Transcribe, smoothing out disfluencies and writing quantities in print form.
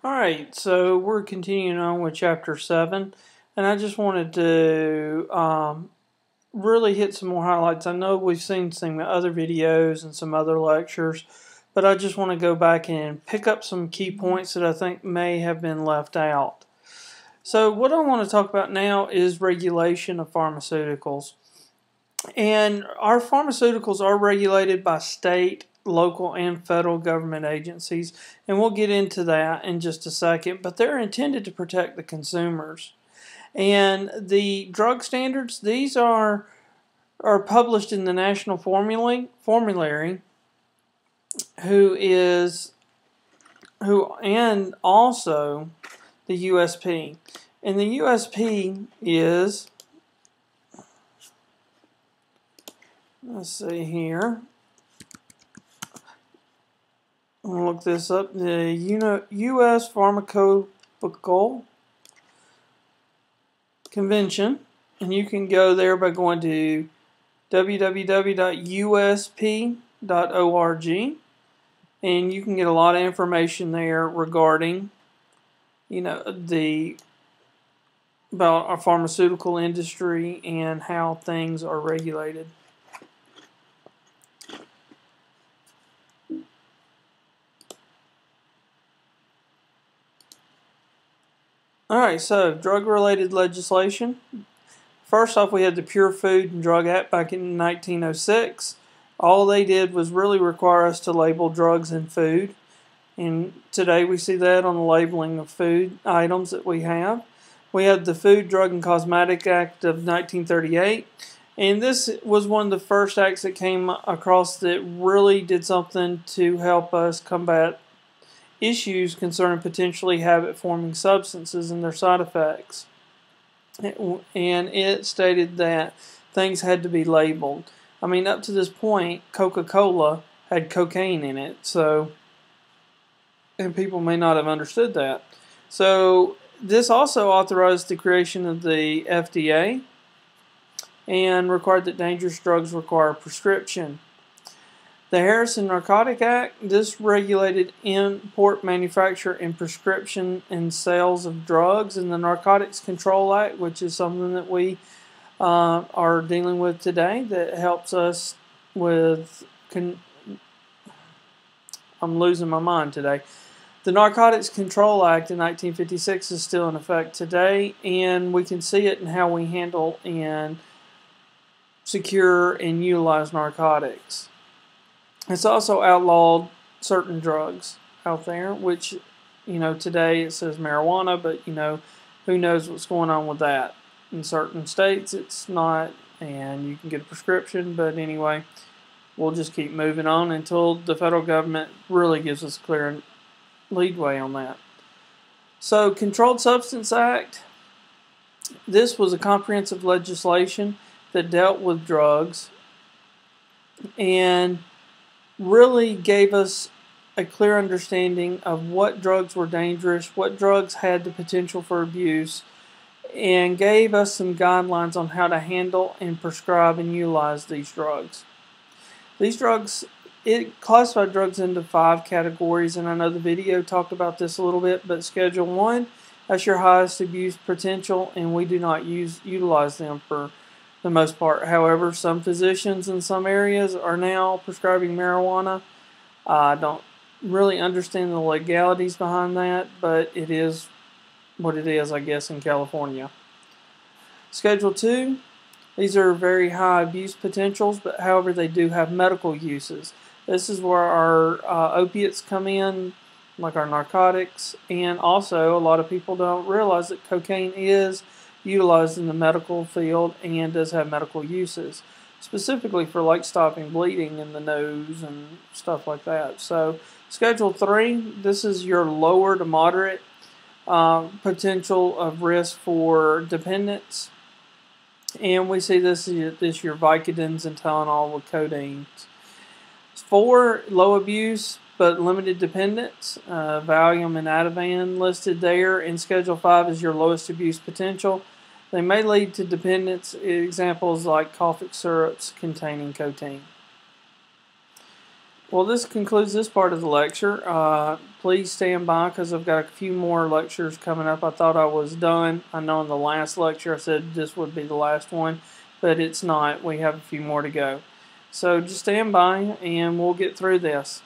Alright, so we're continuing on with Chapter 7, and I just wanted to really hit some more highlights. I know we've seen some other videos and some other lectures, but I just want to go back and pick up some key points that I think may have been left out. So what I want to talk about now is regulation of pharmaceuticals. And our pharmaceuticals are regulated by state, local, and federal government agencies, and we'll get into that in just a second, but they're intended to protect the consumers. And the drug standards, these are published in the National Formulary, and also the USP. And the USP is, let's see here. I'm going to look this up. The U.S. Pharmaceutical Convention. And you can go there by going to www.usp.org. And you can get a lot of information there regarding, about our pharmaceutical industry and how things are regulated. Alright, so drug-related legislation. First off, we had the Pure Food and Drug Act back in 1906. All they did was really require us to label drugs and food. And today we see that on the labeling of food items that we have. We had the Food, Drug, and Cosmetic Act of 1938. And this was one of the first acts that came across that really did something to help us combat issues concerning potentially habit-forming substances and their side effects. And it stated that things had to be labeled. I mean, up to this point, Coca-Cola had cocaine in it, and people may not have understood that. So this also authorized the creation of the FDA and required that dangerous drugs require a prescription. The Harrison Narcotic Act, this regulated import, manufacture, and prescription and sales of drugs. And the Narcotics Control Act, which is something that we are dealing with today, that helps us with... I'm losing my mind today. The Narcotics Control Act in 1956 is still in effect today, and we can see it in how we handle and secure and utilize narcotics. It's also outlawed certain drugs out there, which, today it says marijuana, but, who knows what's going on with that. In certain states it's not, and you can get a prescription, but anyway, we'll just keep moving on until the federal government really gives us clear leadway on that. So, Controlled Substance Act, this was a comprehensive legislation that dealt with drugs and really gave us a clear understanding of what drugs were dangerous, what drugs had the potential for abuse, and gave us some guidelines on how to handle and prescribe and utilize these drugs. These drugs, it classified drugs into 5 categories, and I know the video talked about this a little bit, but Schedule 1, that's your highest abuse potential, and we do not utilize them for the most part. However, some physicians in some areas are now prescribing marijuana. I don't really understand the legalities behind that, but it is what it is, I guess, in California. Schedule 2, these are very high abuse potentials, but however they do have medical uses. This is where our opiates come in, like our narcotics, and also a lot of people don't realize that cocaine is utilized in the medical field and does have medical uses, specifically for like stopping bleeding in the nose and stuff like that. So Schedule 3, this is your lower to moderate potential of risk for dependence, and we see this is your Vicodins and Tylenol with codeine. 4, low abuse but limited dependence, Valium and Ativan listed there. And Schedule 5 is your lowest abuse potential. They may lead to dependence, examples like cough syrups containing codeine. Well, this concludes this part of the lecture. Please stand by because I've got a few more lectures coming up. I thought I was done. I know in the last lecture I said this would be the last one, but it's not. We have a few more to go. So just stand by and we'll get through this.